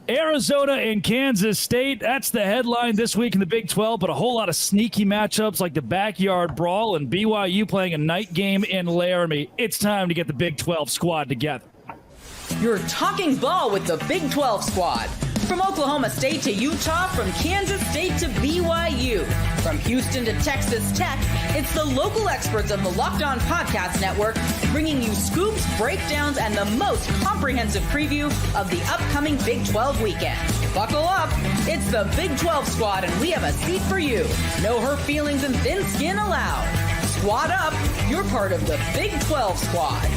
Arizona and Kansas State, that's the headline this week in the Big 12, but a whole lot of sneaky matchups like the backyard brawl and BYU playing a night game in Laramie. It's time to get the Big 12 squad together. You're talking ball with the Big 12 squad. From Oklahoma State to Utah, from Kansas State to BYU, from Houston to Texas Tech, it's the local experts of the Locked On Podcast Network bringing you scoops, breakdowns, and the most comprehensive preview of the upcoming Big 12 weekend. Buckle up. It's the Big 12 squad, and we have a seat for you. No hurt feelings and thin skin allowed. Squad up. You're part of the Big 12 squad.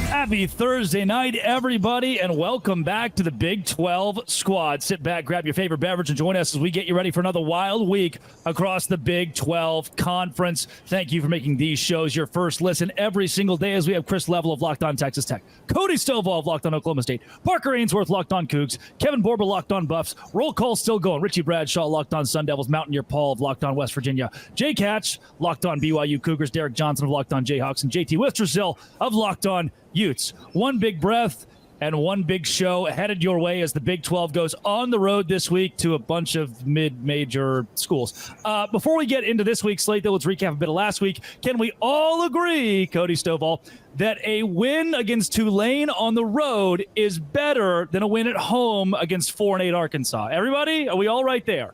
Happy Thursday night, everybody, and welcome back to the Big 12 squad. Sit back, grab your favorite beverage, and join us as we get you ready for another wild week across the Big 12 Conference. Thank you for making these shows your first listen every single day as we have Chris Level of Locked On Texas Tech, Cody Stovall of Locked On Oklahoma State, Parker Ainsworth, Locked On Cougs, Kevin Borber, Locked On Buffs, roll call still going, Richie Bradshaw, Locked On Sun Devils, Mountaineer Paul of Locked On West Virginia, Jay Catch, Locked On BYU Cougars, Derek Johnson of Locked On Jayhawks, and JT Wistersill of Locked On Utes. One big breath and one big show headed your way as the Big 12 goes on the road this week to a bunch of mid-major schools. Before we get into this week's slate, though, let's recap a bit of last week. Can we all agree, Cody Stovall, that a win against Tulane on the road is better than a win at home against 4-8 Arkansas? Everybody, are we all right there?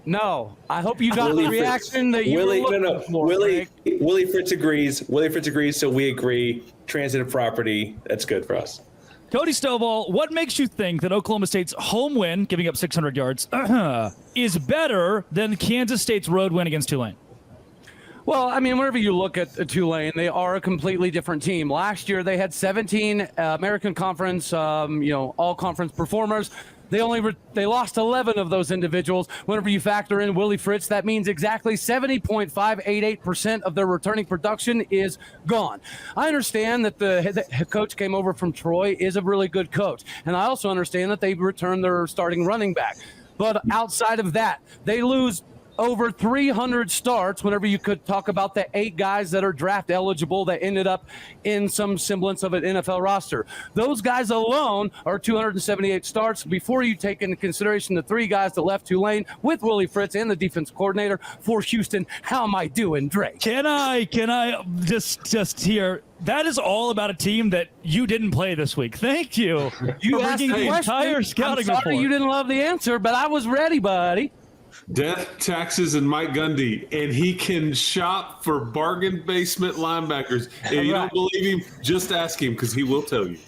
No, I hope you got the reaction that you were looking for. Willie Fritz agrees. Willie Fritz agrees, so we agree. Transitive property, that's good for us. Cody Stovall, what makes you think that Oklahoma State's home win, giving up 600 yards, is better than Kansas State's road win against Tulane? Well, I mean, whenever you look at Tulane, they are a completely different team. Last year, they had 17 American Conference, all conference performers. They lost 11 of those individuals. Whenever you factor in Willie Fritz, that means exactly 70.588% of their returning production is gone. I understand that the head coach came over from Troy is a really good coach. And I also understand that they returned their starting running back. But outside of that, they lose over 300 starts whenever you could talk about the 8 guys that are draft eligible that ended up in some semblance of an NFL roster. Those guys alone are 278 starts before you take into consideration the 3 guys that left Tulane with Willie Fritz and the defense coordinator for Houston. How am I doing, Drake? Can I just hear, that is all about a team that you didn't play this week. Thank you. You for bringing the entire scouting report. You didn't love the answer, but I was ready, buddy. Death, taxes, and Mike Gundy, and he can shop for bargain basement linebackers. If you don't believe him, just ask him because he will tell you.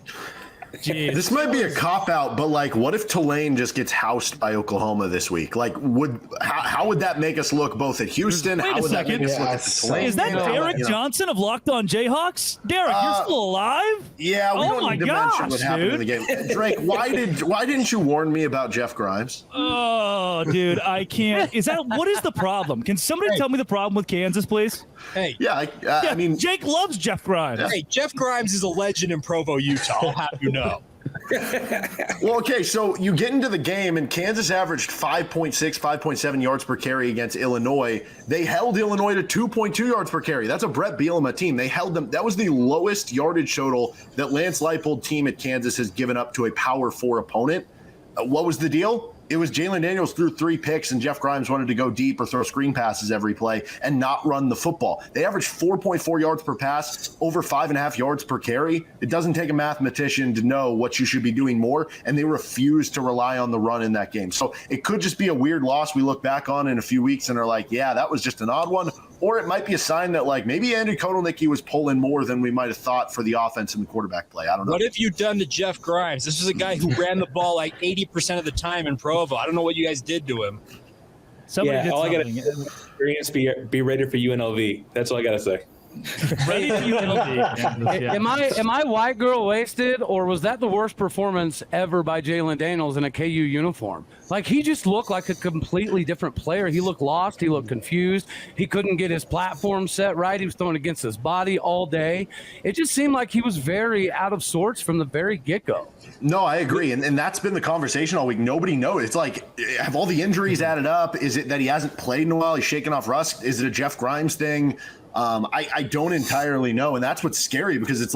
Jeez. This might be a cop-out, but, what if Tulane just gets housed by Oklahoma this week? How would that make us look both at Houston? Wait how would that make us look at Tulane? Is that Derek Johnson of Locked On Jayhawks? Derek, you're still alive? Yeah, we don't need to mention what happened in the game. Drake, why didn't you warn me about Jeff Grimes? Oh, dude, I can't. What is the problem? Can somebody tell me the problem with Kansas, please? Hey. Yeah, I mean, Jake loves Jeff Grimes. Hey, Jeff Grimes is a legend in Provo, Utah. I'll have you know. Well, okay, so you get into the game, and Kansas averaged 5.6, 5.7 yards per carry against Illinois. They held Illinois to 2.2 yards per carry. That's a Brett Bielema team. They held them. That was the lowest yardage total that Lance Leipold team at Kansas has given up to a Power 4 opponent. What was the deal? It was Jalen Daniels threw 3 picks, and Jeff Grimes wanted to go deep or throw screen passes every play and not run the football. They averaged 4.4 yards per pass, over 5.5 yards per carry. It doesn't take a mathematician to know what you should be doing more, and they refused to rely on the run in that game. So it could just be a weird loss we look back on in a few weeks and are like, yeah, that was just an odd one. Or it might be a sign that, maybe Andy Kotelnicki was pulling more than we might have thought for the offense and the quarterback play. I don't know. What have you done to Jeff Grimes? This is a guy who ran the ball 80% of the time in Provo. I don't know what you guys did to him. All I got to experience, be ready for UNLV. That's all I got to say. Ready for UNLV. Am I white girl wasted, or was that the worst performance ever by Jalen Daniels in a KU uniform? He just looked like a completely different player. He looked lost. He looked confused. He couldn't get his platform set right. He was throwing against his body all day. It just seemed like he was very out of sorts from the very get-go. No, I agree. And that's been the conversation all week. Nobody knows. It's have all the injuries added up? Is it that he hasn't played in a while? He's shaking off rust? Is it a Jeff Grimes thing? I don't entirely know. And that's what's scary, because it's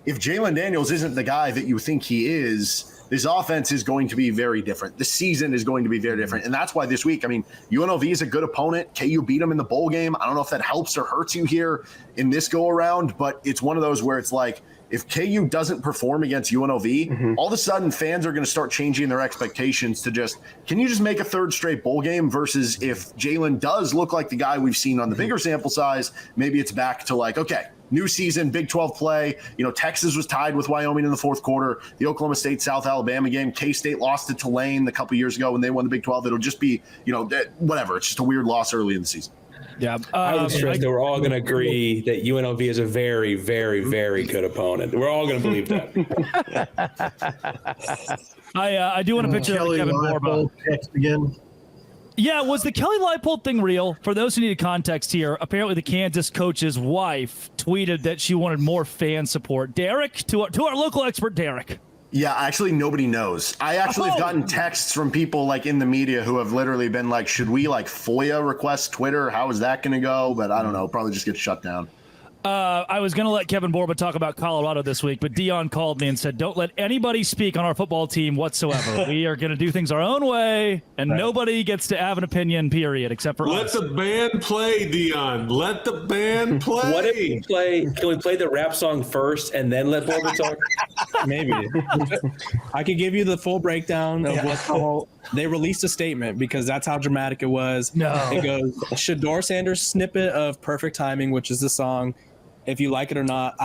if Jalen Daniels isn't the guy that you think he is, this offense is going to be very different. The season is going to be very different. And that's why this week, I mean, UNLV is a good opponent. KU beat them in the bowl game. I don't know if that helps or hurts you here in this go around, but it's one of those where it's like, if KU doesn't perform against UNLV, all of a sudden fans are going to start changing their expectations to just, can you just make a third straight bowl game versus if Jalen does look like the guy we've seen on the bigger sample size, maybe it's back to like, okay, new season, Big 12 play. You know, Texas was tied with Wyoming in the fourth quarter. The Oklahoma State, South Alabama game. K-State lost to Tulane a couple years ago when they won the Big 12. It'll just be, you know, whatever. It's just a weird loss early in the season. Yeah, I would stress that we're all going to agree that UNLV is a very, very, very good opponent. We're all going to believe that. I do want to pitch it to Kevin Borba. Again. Yeah, was the Kelly Leipold thing real? For those who need context here, apparently the Kansas coach's wife tweeted that she wanted more fan support. Derek, to our local expert, Derek. Yeah, actually, nobody knows. I actually have gotten texts from people like in the media who have literally been like, should we like FOIA request Twitter? How is that going to go? But I don't know. Probably just get shut down. I was going to let Kevin Borba talk about Colorado this week, but Dion called me and said, don't let anybody speak on our football team whatsoever. We are going to do things our own way, and nobody gets to have an opinion, period, except for us. Let the band play, Dion. Let the band play. What if we can we play the rap song first and then let Borba talk? Maybe. I could give you the full breakdown of what the whole – they released a statement because that's how dramatic it was. No. It goes, Shador Sanders snippet of Perfect Timing, which is the song. If you like it or not,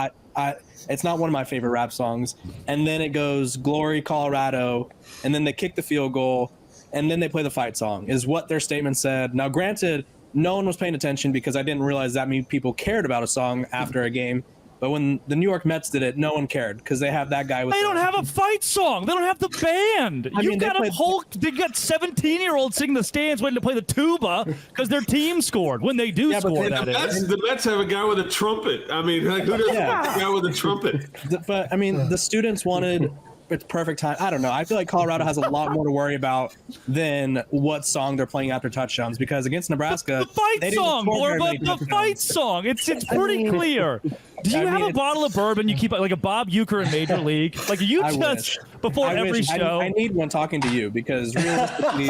it's not one of my favorite rap songs. And then it goes Glory, Colorado, and then they kick the field goal, and then they play the fight song, is what their statement said. Now, granted, no one was paying attention because I didn't realize that many people cared about a song after a game. But when the New York Mets did it, no one cared because they have that guy with. They don't have a fight song. They don't have the band. You've got a whole. They got 17-year-olds sitting in the stands waiting to play the tuba because their team scored when they do score. The Mets have a guy with a trumpet. I mean, like, who doesn't have a guy with a trumpet? But I mean, the students wanted. It's perfect time. I don't know. I feel like Colorado has a lot more to worry about than what song they're playing after touchdowns because against Nebraska, the fight song, Borba, the fight song. It's pretty clear. Do you have a bottle of bourbon you keep like a Bob Euchre in Major League? Like you just before every show. I need one talking to you because realistically,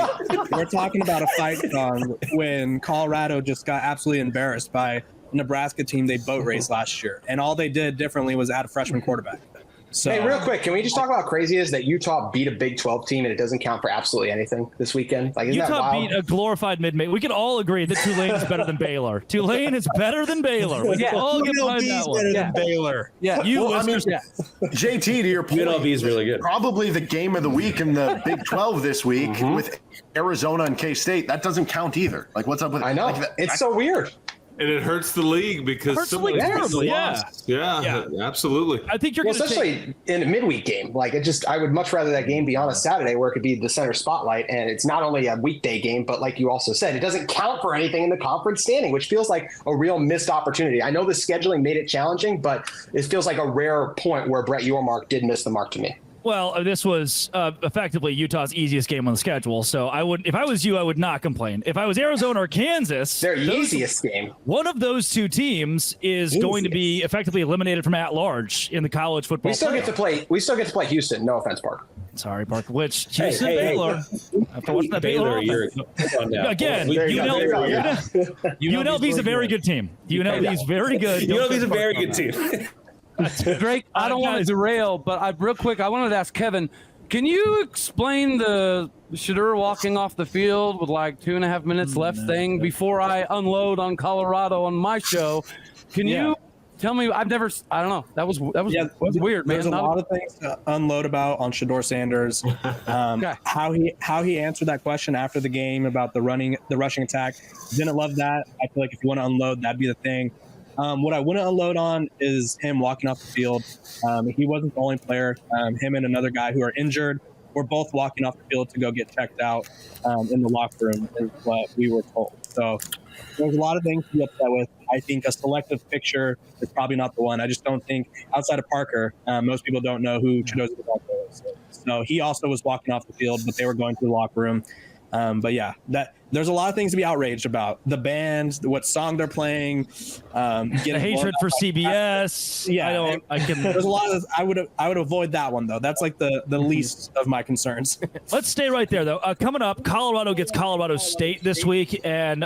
we're talking about a fight song when Colorado just got absolutely embarrassed by a Nebraska team they boat raced last year, and all they did differently was add a freshman quarterback. So, hey, real quick, can we just talk about how crazy it is that Utah beat a Big 12 team and it doesn't count for absolutely anything this weekend? Like, isn't that Utah wild? beat a glorified mid-May. We can all agree that Tulane is better than Baylor. Tulane is better than Baylor. We can all get behind that one. Better than Baylor. Yeah, JT, to your point, UNLV is really good. Probably the game of the week in the Big 12 this week with Arizona and K-State. That doesn't count either. Like, what's up with? I know it's so weird. And it hurts the league because somebody terribly. Yeah, absolutely. I think you're especially in a midweek game. Like I would much rather that game be on a Saturday where it could be the center spotlight, and it's not only a weekday game, but like you also said, it doesn't count for anything in the conference standing, which feels like a real missed opportunity. I know the scheduling made it challenging, but it feels like a rare point where Brett Yormark did miss the mark to me. Well, this was effectively Utah's easiest game on the schedule, so I would, if I was you, I would not complain. If I was Arizona or Kansas, their easiest game. One of those two teams is going to be effectively eliminated from at-large in the college football. We still get to play. We still get to play Houston. No offense, Park. Sorry, Park. Which Houston, Baylor. After watching that Baylor, again, UNLV is a very good team. UNLV is very good. UNLV is a very good team. Drake, I don't want to derail, but real quick, I wanted to ask Kevin, can you explain the Shador walking off the field with like 2.5 minutes left thing before I unload on Colorado on my show? Can you tell me? I don't know. That was weird, man. There's a lot of things to unload about on Shador Sanders. How he answered that question after the game about the rushing attack. Didn't love that. I feel like if you want to unload, that'd be the thing. What I wouldn't unload on is him walking off the field. He wasn't the only player. Him and another guy who are injured were both walking off the field to go get checked out in the locker room is what we were told. So there's a lot of things to be upset with. I think a selective picture is probably not the one. I just don't think outside of Parker, most people don't know who Chidozie is. So he also was walking off the field, but they were going to the locker room. But yeah, there's a lot of things to be outraged about. The band, what song they're playing, the hatred for CBS. Yeah, there's a lot of. I would avoid that one though. That's like the least of my concerns. Let's stay right there though. Coming up, Colorado gets Colorado State this week, and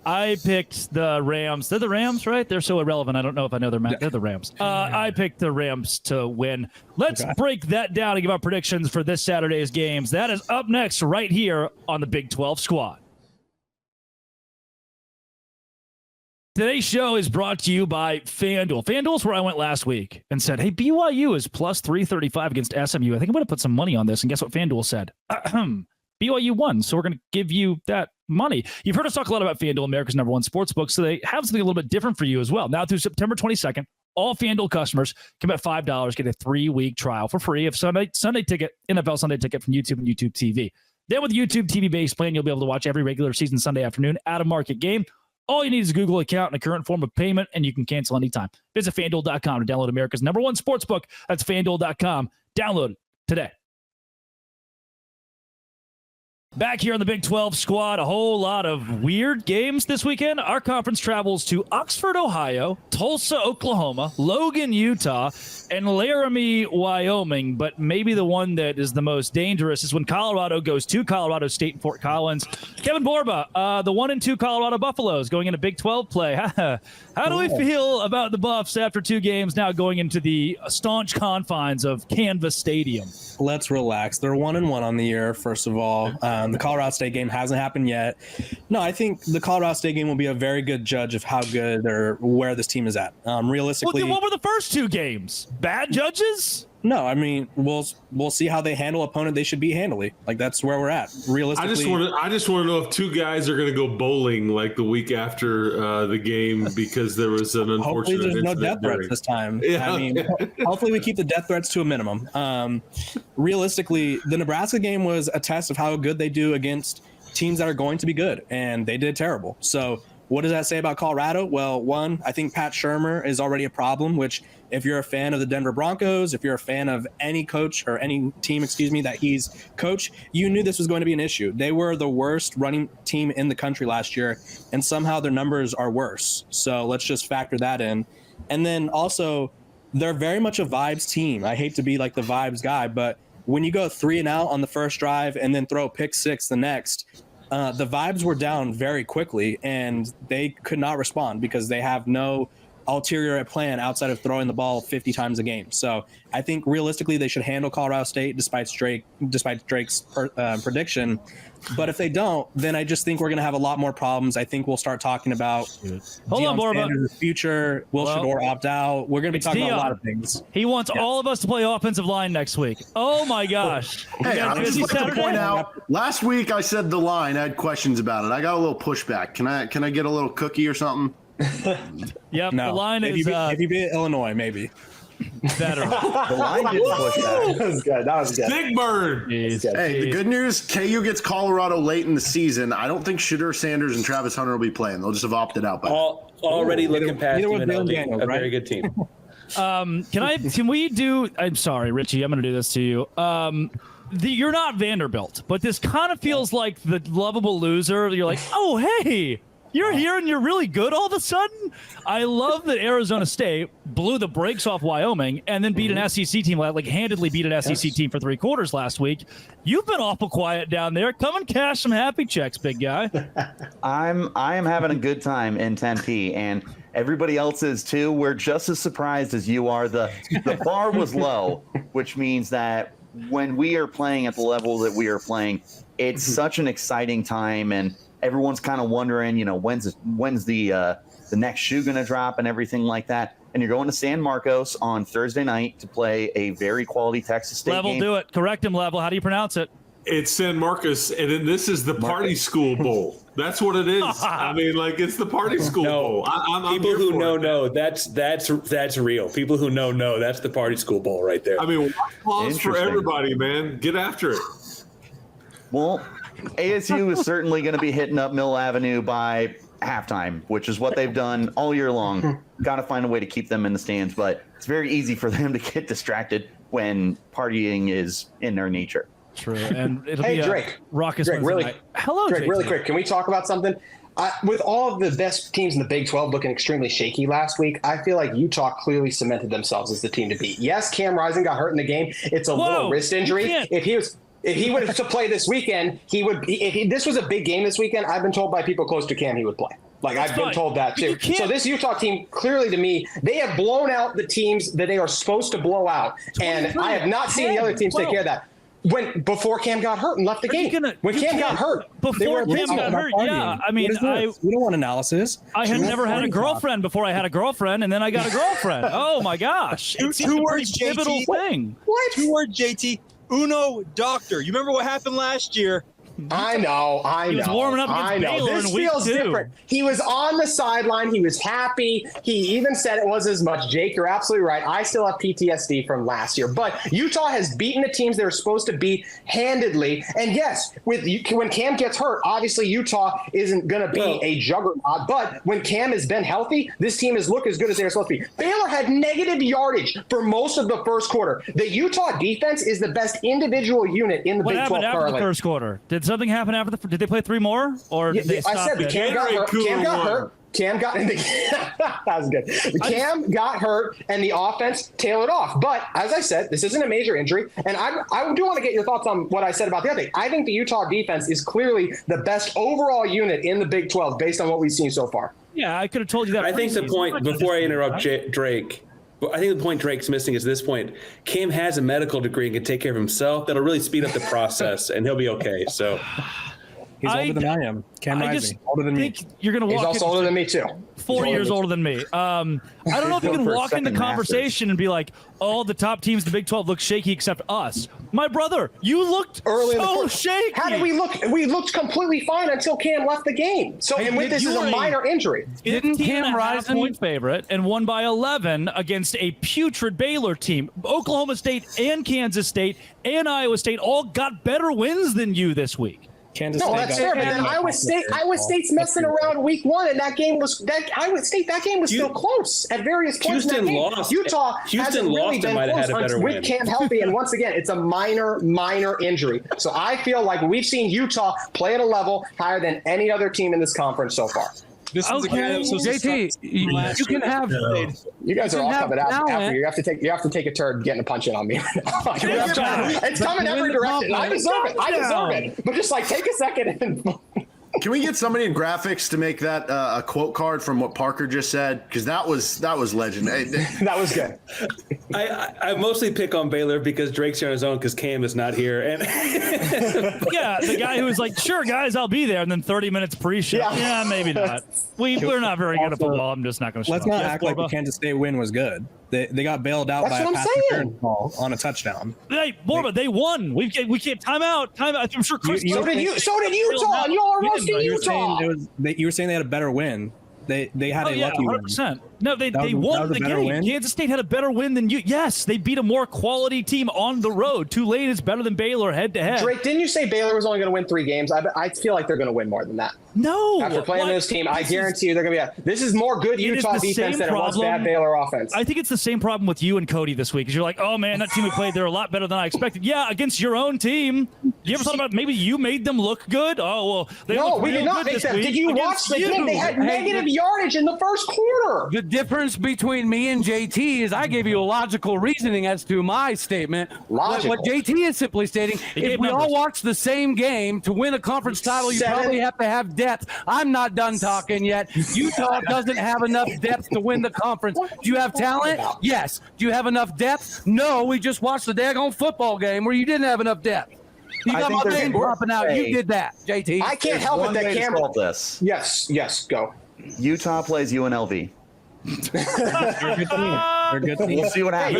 I picked the Rams. They're the Rams, right? They're so irrelevant. I don't know if I know they're the Rams. I picked the Rams to win. Let's break that down and give our predictions for this Saturday's games. That is up next right here on the Big 12 Squad. Today's show is brought to you by FanDuel. FanDuel's where I went last week and said, hey, BYU is plus 335 against SMU. I think I'm going to put some money on this. And guess what FanDuel said? BYU won, so we're going to give you that money. You've heard us talk a lot about FanDuel, America's #1 sportsbook, so they have something a little bit different for you as well. Now through September 22nd, all FanDuel customers can bet $5, get a 3-week trial for free of Sunday ticket, NFL Sunday ticket from YouTube and YouTube TV. Then with the YouTube TV base plan, you'll be able to watch every regular season Sunday afternoon at a market game. All you need is a Google account and a current form of payment, and you can cancel anytime. Visit FanDuel.com to download America's #1 sportsbook. That's FanDuel.com. Download it today. Back here on the Big 12 Squad, a whole lot of weird games this weekend. Our conference travels to Oxford, Ohio, Tulsa, Oklahoma, Logan, Utah, and Laramie, Wyoming. But maybe the one that is the most dangerous is when Colorado goes to Colorado State and Fort Collins. Kevin Borba, the 1-2 Colorado Buffaloes going into Big 12 play. How do we feel about the Buffs after 2 games now going into the staunch confines of Canvas Stadium? Let's relax. They're 1-1 on the year, first of all. The Colorado State game hasn't happened yet. No, I think the Colorado State game will be a very good judge of how good or where this team is at. Realistically, well, then what were the first 2 games? Bad judges? No, I mean we'll see how they handle opponent they should beat handily. Like that's where we're at. Realistically, I just want to know if 2 guys are going to go bowling like the week after the game because there was an unfortunate. Hopefully, there's no death threats this time. Yeah. I mean, hopefully we keep the death threats to a minimum. Realistically, the Nebraska game was a test of how good they do against teams that are going to be good, and they did terrible. So. What does that say about Colorado? Well, one, I think Pat Shurmur is already a problem, which if you're a fan of the Denver Broncos, if you're a fan of any coach or any team, that he's coach, you knew this was going to be an issue. They were the worst running team in the country last year, and somehow their numbers are worse. So let's just factor that in. And then also, they're very much a vibes team. I hate to be like the vibes guy, but when you go 3-and-out on the first drive and then throw a pick 6 the next, the vibes were down very quickly, and they could not respond because they have no ulterior plan outside of throwing the ball 50 times a game. So I think realistically they should handle Colorado State despite Drake's prediction. But if they don't, then I just think we're going to have a lot more problems. I think we'll start talking about the future. Will Shedeur opt out? We're going to be talking about a lot of things. He wants all of us to play offensive line next week. Oh my gosh! Hey, I just like to point out. Last week I said the line. I had questions about it. I got a little pushback. Can I get a little cookie or something? Yep. No. The line is if you beat Illinois, maybe. Better. The line didn't push that. That was good. That was good. Big Bird. Hey, the good news, KU gets Colorado late in the season. I don't think Shedeur Sanders and Travis Hunter will be playing. They'll just have opted out by already looking past UNLV, a very good team. Can we do, I'm sorry, Richie, I'm going to do this to you. You're not Vanderbilt, but this kind of feels like the lovable loser. You're like, oh, hey, you're here and you're really good all of a sudden. I love that Arizona State blew the brakes off Wyoming and then beat an SEC team, like handedly beat an SEC team for 3 quarters last week. You've been awful quiet down there. Come and cash some happy checks, big guy. I am having a good time in Tempe, and everybody else is too. We're just as surprised as you are. The bar was low, which means that when we are playing at the level that we are playing, it's such an exciting time, and everyone's kind of wondering, when's the next shoe going to drop and everything like that. And you're going to San Marcos on Thursday night to play a very quality Texas State Level, game. do it. Correct him, Level. How do you pronounce it? It's San Marcos, and then this is the Party School Bowl. That's what it is. I mean, it's the Party School Bowl. People who know, that's real. People who know, that's the Party School Bowl right there. I mean, applause for everybody, man. Get after it. Well, ASU is certainly going to be hitting up Mill Avenue by halftime, which is what they've done all year long. Got to find a way to keep them in the stands, but it's very easy for them to get distracted when partying is in their nature. True. And it'll Hey, be Drake. Raucous Drake, Wednesday really, night. Hello, Drake, JT. really quick. Can we talk about something? With all of the best teams in the Big 12 looking extremely shaky last week, I feel like Utah clearly cemented themselves as the team to beat. Yes, Cam Rising got hurt in the game. It's a little wrist injury. If he would have to play this weekend, he would. If this was a big game this weekend, I've been told by people close to Cam he would play. Like, I've been told that too. So this Utah team, clearly to me, they have blown out the teams that they are supposed to blow out, and I have not seen the other teams take care of that. Before Cam got hurt and left the game. When Cam got hurt. Before Cam got hurt, yeah. I mean, we don't want analysis. I had never had a girlfriend before I had a girlfriend, and then I got a girlfriend. Oh, my gosh. It's a pretty pivotal thing. What? 2 words, JT. Uno doctor. You remember what happened last year? I know. He was warming up against Baylor This in week feels 2. different. He was on the sideline. He was happy. He even said it was as much. Jake, you're absolutely right. I still have PTSD from last year. But Utah has beaten the teams they were supposed to beat handedly. And yes, when Cam gets hurt, obviously Utah isn't going to be a juggernaut. But when Cam has been healthy, this team has looked as good as they're supposed to be. Baylor had negative yardage for most of the first quarter. The Utah defense is the best individual unit in the Big 12 currently. What happened after the first quarter? Did something happen after did they play 3 more, or did they stop? I said Cam got hurt. Cam got that was good. Cam got hurt, and the offense tailed off. But as I said, this isn't a major injury, and I do want to get your thoughts on what I said about the other thing. I think the Utah defense is clearly the best overall unit in the Big 12 based on what we've seen so far. Yeah, I could have told you that. I think the point, before I interrupt Drake, I think the point Drake's missing is this point. Cam has a medical degree and can take care of himself. That'll really speed up the process, and he'll be okay. So. He's older than I am. Cam Rising, older than me. You're going to walk. He's also older than me too. 4 years older than me. I don't know if you can walk into conversation and be like, "Oh, the top teams in the Big 12 look shaky except us." My brother, you looked early so shaky. How did we look? We looked completely fine until Cam left the game. So, and with this is a minor injury. Didn't Cam Rising point favorite and won by 11 against a putrid Baylor team? Oklahoma State and Kansas State and Iowa State all got better wins than you this week. Kansas no, State that's fair. But then Iowa State's messing around week 1, and that game was still close at various points. Houston in that game. lost. Utah hasn't really been close with Cam healthy, and once again, it's a minor injury. So I feel like we've seen Utah play at a level higher than any other team in this conference so far. This is so JT, you can have. You guys are all coming out after. You have to take a turn getting a punch in on me. It's coming every direction. I deserve it. But just like take a second and. Can we get somebody in graphics to make that a quote card from what Parker just said? Because that was legendary. That was good. I mostly pick on Baylor because Drake's here on his own because Cam is not here. And yeah, the guy who was like, "Sure, guys, I'll be there," and then 30 minutes pre-show. Yeah, maybe not. We're not very good at football. I'm just not going to. Let's not act like the Kansas State win was good. They got bailed out by a pass interference call on a touchdown. Hey, Borba, they won. We can't time out. I'm sure Chris. So did Utah. And y'all are roasting Utah. You were saying they had a better win. They had a lucky 100%. win. No, they won the game. Win? Kansas State had a better win than you. Yes, they beat a more quality team on the road. Tulane is better than Baylor head to head. Drake, didn't you say Baylor was only going to win 3 games? I feel like they're going to win more than that. No. After playing this team, I guarantee you they're going to be this is more good Utah defense than it was bad Baylor offense. I think it's the same problem with you and Cody this week. Because you're like, oh, man, that team we played, they're a lot better than I expected. Yeah, against your own team. You ever thought about maybe you made them look good? Oh, well, we did not make them. Did you watch the game? They had negative yardage in the first quarter. The difference between me and JT is I gave you a logical reasoning as to my statement. What JT is simply stating, if we all watch the same game to win a conference title, you probably have to have depth. I'm not done talking yet. Utah doesn't have enough depth to win the conference. Do you have talent? Yes. Do you have enough depth? No. We just watched the daggone football game where you didn't have enough depth. You got my name popping out. You did that, JT. I can't help it that Cameron. Yes, go. Utah plays UNLV. They're a good team. We'll see what happens.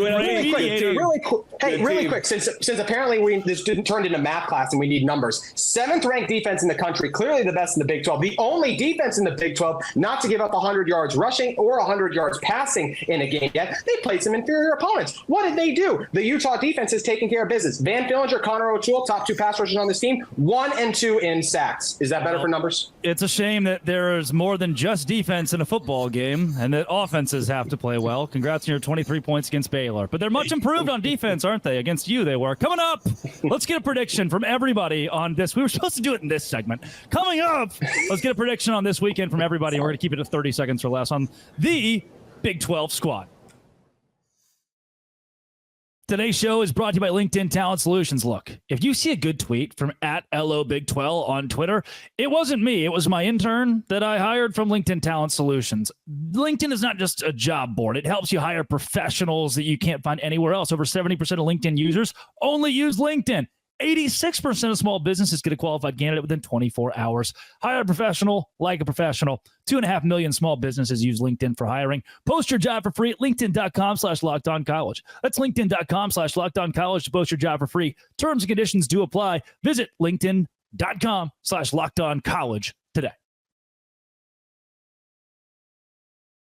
Really quick. Since apparently this didn't turn into math class and we need numbers. 7th ranked defense in the country, clearly the best in the Big 12. The only defense in the Big 12 not to give up 100 yards rushing or 100 yards passing in a game yet. They played some inferior opponents. What did they do? The Utah defense is taking care of business. Van Fillinger, Connor O'Toole, top 2 pass rushers on this team, 1 and 2 in sacks. Is that better for numbers? It's a shame that there is more than just defense in a football game and that offenses have to play well. Congrats on your scored 23 points against Baylor. But they're much improved on defense, aren't they? Against you, they were. Coming up, let's get a prediction from everybody on this. We were supposed to do it in this segment. Coming up, let's get a prediction on this weekend from everybody. We're going to keep it to 30 seconds or less on the Big 12 Squad. Today's show is brought to you by LinkedIn Talent Solutions. Look, if you see a good tweet from @LOBig12 on Twitter, it wasn't me. It was my intern that I hired from LinkedIn Talent Solutions. LinkedIn is not just a job board. It helps you hire professionals that you can't find anywhere else. Over 70% of LinkedIn users only use LinkedIn. 86% of small businesses get a qualified candidate within 24 hours. Hire a professional like a professional. 2.5 million small businesses use LinkedIn for hiring. Post your job for free at linkedin.com/lockedoncollege. That's linkedin.com/lockedoncollege to post your job for free. Terms and conditions do apply. Visit linkedin.com/lockedoncollege today.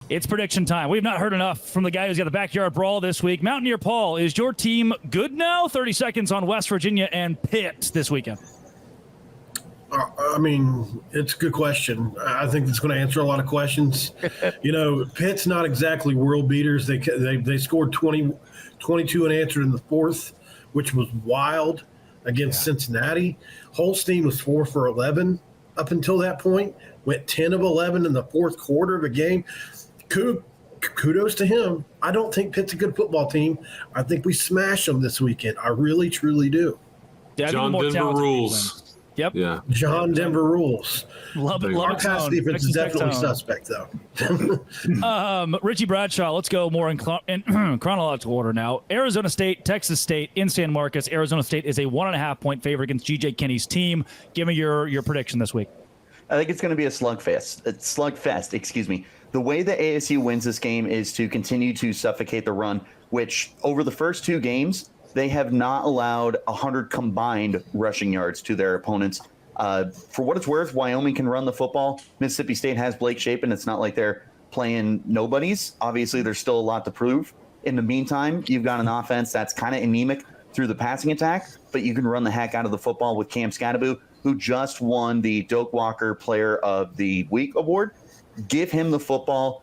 It's prediction time. We've not heard enough from the guy who's got the backyard brawl this week. Mountaineer Paul, is your team good now? 30 seconds on West Virginia and Pitt this weekend. I mean, it's a good question. I think it's going to answer a lot of questions. Pitt's not exactly world beaters. They scored 22 and answered in the fourth, which was wild against Cincinnati. Holstein was 4 for 11 up until that point. Went 10 of 11 in the fourth quarter of the game. Kudos to him. I don't think Pitt's a good football team. I think we smash them this weekend. I really, truly do. John Denver rules. Yep. Yeah. John Denver rules. Love it. Our pass defense is definitely suspect, though. Richie Bradshaw, let's go more in chronological order now. Arizona State, Texas State in San Marcos. Arizona State is a 1.5-point favorite against G.J. Kinney's team. Give me your prediction this week. I think it's going to be a slugfest. Excuse me. The way that ASU wins this game is to continue to suffocate the run, which over the first 2 games, they have not allowed 100 combined rushing yards to their opponents. For what it's worth, Wyoming can run the football. Mississippi State has Blake Shapen. It's not like they're playing nobodies. Obviously, there's still a lot to prove. In the meantime, you've got an offense that's kind of anemic through the passing attack, but you can run the heck out of the football with Cam Scattaboo, who just won the Doak Walker Player of the Week award. Give him the football.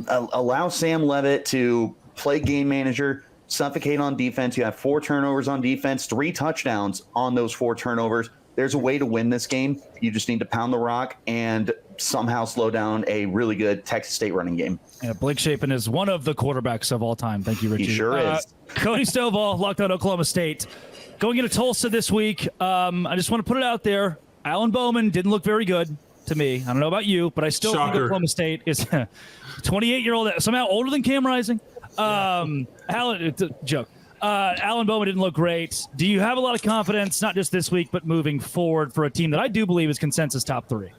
Allow Sam Levitt to play game manager, suffocate on defense. You have 4 turnovers on defense, 3 touchdowns on those 4 turnovers. There's a way to win this game. You just need to pound the rock and somehow slow down a really good Texas State running game. Yeah, Blake Shapen is one of the quarterbacks of all time. Thank you, Richie. He sure is. Cody Stovall, locked on Oklahoma State. Going into Tulsa this week, I just want to put it out there. Alan Bowman didn't look very good to me. I don't know about you, but I still think Oklahoma State is a 28-year-old, somehow older than Cam Rising. Alan, it's a joke. Alan Bowman didn't look great. Do you have a lot of confidence, not just this week, but moving forward for a team that I do believe is consensus top 3?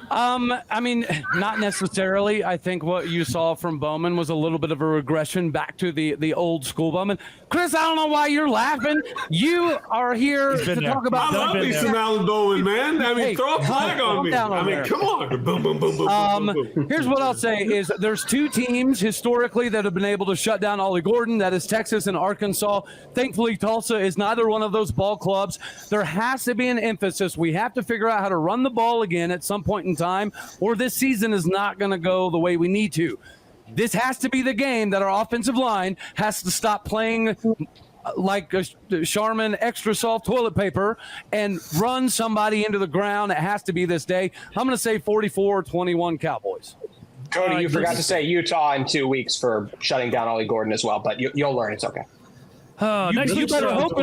I mean, not necessarily. I think what you saw from Bowman was a little bit of a regression back to the old school Bowman. Chris, I don't know why you're laughing. You are here to talk about. I love me some Alan Bowman, man. I mean, throw a flag on me. I mean, come on. Boom, boom, boom, boom. Here's what I'll say is there's 2 teams historically that have been able to shut down Ollie Gordon. That is Texas and Arkansas. Thankfully, Tulsa is neither one of those ball clubs. There has to be an emphasis. We have to figure out how to run the ball again at some point in time, or this season is not going to go the way we need to. This has to be the game that our offensive line has to stop playing like a Charmin extra soft toilet paper and run somebody into the ground. It has to be this day. I'm going to say 44-21 Cowboys. Cody, you forgot to say Utah in 2 weeks for shutting down Ollie Gordon as well, but you'll learn. It's okay. You better hope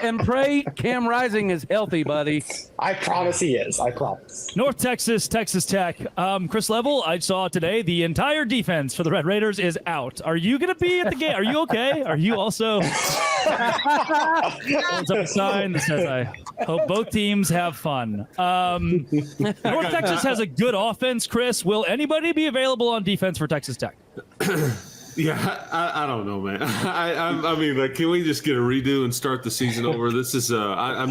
and pray Cam Rising is healthy, buddy. I promise he is. I promise. North Texas, Texas Tech. Chris Level, I saw today the entire defense for the Red Raiders is out. Are you going to be at the game? Are you okay? Are you also? Holds up a sign that says, I hope both teams have fun. North Texas has a good offense, Chris. Will anybody be available on defense for Texas Tech? Yeah, I don't know, man. I mean, like, can we just get a redo and start the season over? This is I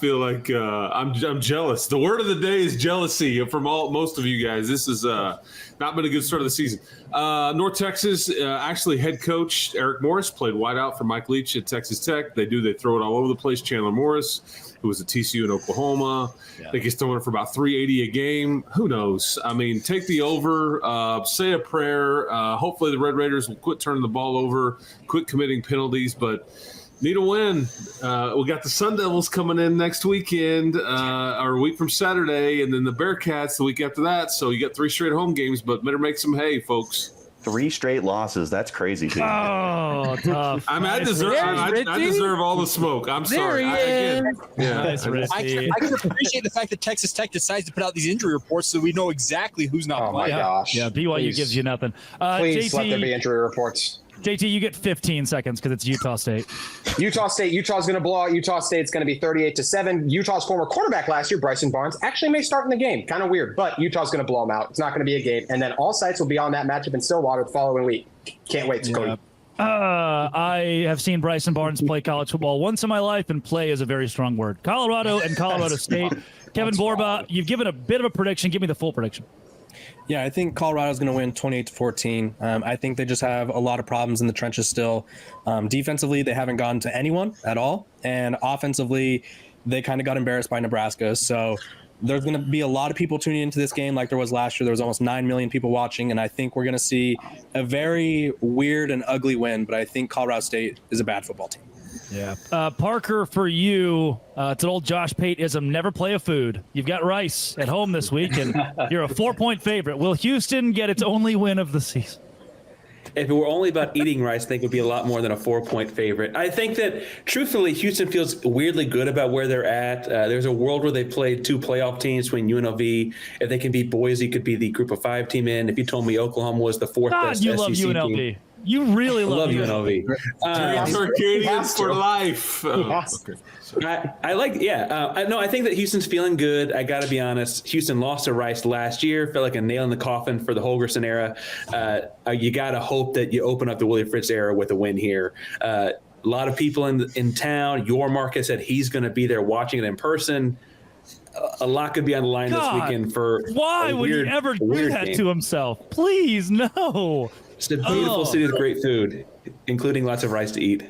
feel like I'm jealous. The word of the day is jealousy from most of you guys. This is not been a good start of the season. North Texas, actually head coach Eric Morris played wideout for Mike Leach at Texas Tech. They throw it all over the place. Chandler Morris, who was at TCU in Oklahoma. I think he's throwing it for about 380 a game. Who knows? I mean, take the over, say a prayer. Hopefully the Red Raiders will quit turning the ball over, quit committing penalties, but need a win. We got the Sun Devils coming in next weekend, or a week from Saturday, and then the Bearcats the week after that. So you got 3 straight home games, but better make some hay, folks. 3 straight losses. That's crazy, too. Oh, tough. I mean, I deserve all the smoke. I'm sorry. I can appreciate the fact that Texas Tech decides to put out these injury reports so we know exactly who's not Oh, playing. my gosh. Yeah, BYU gives you nothing. Please let there be JT, injury reports. JT, you get 15 seconds because it's Utah State. Utah's going to blow out Utah State's going to be 38-7. Utah's former quarterback last year, Bryson Barnes, actually may start in the game. Kind of weird, but Utah's going to blow them out. It's not going to be a game. And then all sites will be on that matchup in Stillwater the following week. Can't wait to go. I have seen Bryson Barnes play college football once in my life, and play is a very strong word. Colorado and Colorado State. Kevin Borba, you've given a bit of a prediction. Give me the full prediction. Yeah, I think Colorado's going to win 28-14. I think they just have a lot of problems in the trenches still. Defensively, they haven't gotten to anyone at all. And offensively, they kind of got embarrassed by Nebraska. So there's going to be a lot of people tuning into this game like there was last year. There was almost 9 million people watching. And I think we're going to see a very weird and ugly win. But I think Colorado State is a bad football team. Yeah. Parker, for you, it's an old Josh Pate-ism. Never play a food. You've got Rice at home this week, and you're a 4-point favorite. Will Houston get its only win of the season? If it were only about eating rice, I think it would be a lot more than a 4-point favorite. I think that, truthfully, Houston feels weirdly good about where they're at. There's a world where they played 2 playoff teams between UNLV. If they can beat Boise, could be the Group of 5 team in. If you told me Oklahoma was the 4th best you SEC love UNLV. team. You really love UNLV. Arcadians for life. I like, I think that Houston's feeling good. I got to be honest. Houston lost to Rice last year. Felt like a nail in the coffin for the Holgerson era. You got to hope that you open up the Willie Fritz era with a win here. A lot of people in town. Your Marcus said he's going to be there watching it in person. A lot could be on the line this weekend for. Why would he ever do that to himself? Please, no. It's a beautiful city with great food, including lots of rice to eat.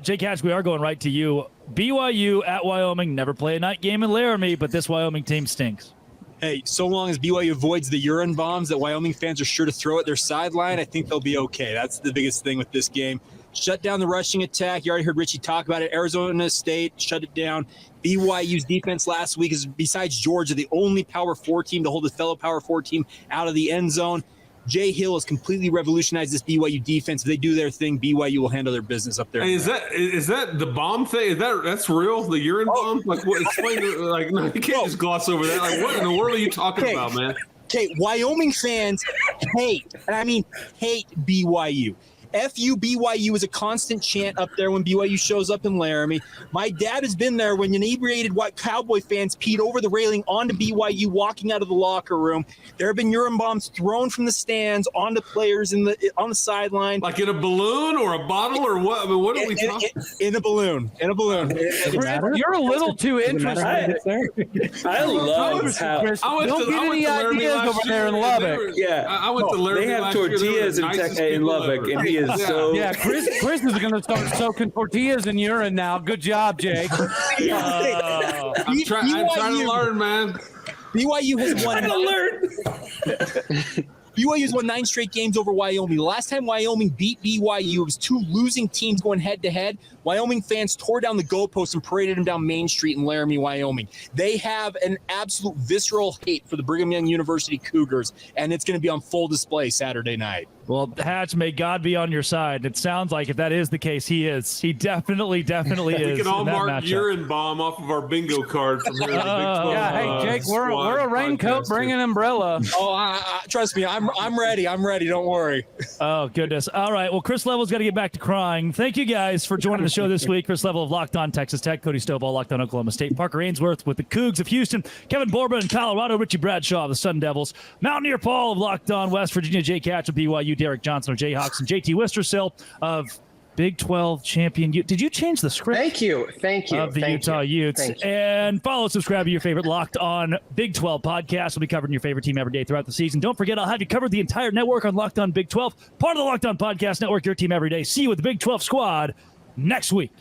Jake Hatch, we are going right to you. BYU at Wyoming. Never play a night game in Laramie, but this Wyoming team stinks. Hey, so long as BYU avoids the urine bombs that Wyoming fans are sure to throw at their sideline, I think they'll be okay. That's the biggest thing with this game. Shut down the rushing attack. You already heard Richie talk about it. Arizona State shut it down. BYU's defense last week is, besides Georgia, the only Power 4 team to hold a fellow Power 4 team out of the end zone. Jay Hill has completely revolutionized this BYU defense. If they do their thing, BYU will handle their business up there. Hey, is that the bomb thing? That's real? The urine bomb? Like, what? Explain it. Like, no, you can't just gloss over that. Like, what in the world are you talking about, man? Okay, Wyoming fans hate, and I mean hate BYU. FU BYU is a constant chant up there when BYU shows up in Laramie. My dad has been there when inebriated white Cowboy fans peed over the railing onto BYU walking out of the locker room. There have been urine bombs thrown from the stands onto players on the sideline. Like in a balloon or a bottle or what? I mean, what are we talking? In a balloon. In a balloon. You're a little too interested. I love how Don't get any ideas over there in Lubbock. I went to Laramie. They have tortillas in Lubbock, and he is so. Yeah, Chris is going to start soaking tortillas in urine now. Good job, Jake. I'm trying to learn, man. BYU has won. BYU's won 9 straight games over Wyoming. The last time Wyoming beat BYU, it was 2 losing teams going head-to-head. Wyoming fans tore down the goalposts and paraded them down Main Street in Laramie, Wyoming. They have an absolute visceral hate for the Brigham Young University Cougars, and it's going to be on full display Saturday night. Well, Hatch, may God be on your side. It sounds like if that is the case, he is. He definitely is. We can all mark urine bomb off of our bingo card from here. The Big 12, yeah, hey, Jake, we're a raincoat, bring an umbrella. Oh, trust me, I'm ready. I'm ready. Don't worry. Oh, goodness. All right. Well, Chris Level's got to get back to crying. Thank you guys for joining the show this week. Chris Level of Locked On Texas Tech, Cody Stovall, Locked On Oklahoma State, Parker Ainsworth with the Cougs of Houston, Kevin Borba in Colorado, Richie Bradshaw of the Sun Devils, Mountaineer Paul of Locked On West Virginia, Jake Hatch of BYU, Derek Johnson of Jayhawks, and JT Wistersill of Big 12 champion. Did you change the script? Thank you. Of the Utah Utes. And follow, subscribe to your favorite Locked On Big 12 podcast. We'll be covering your favorite team every day throughout the season. Don't forget, I'll have you covered the entire network on Locked On Big 12, part of the Locked On Podcast Network, your team every day. See you with the Big 12 squad next week.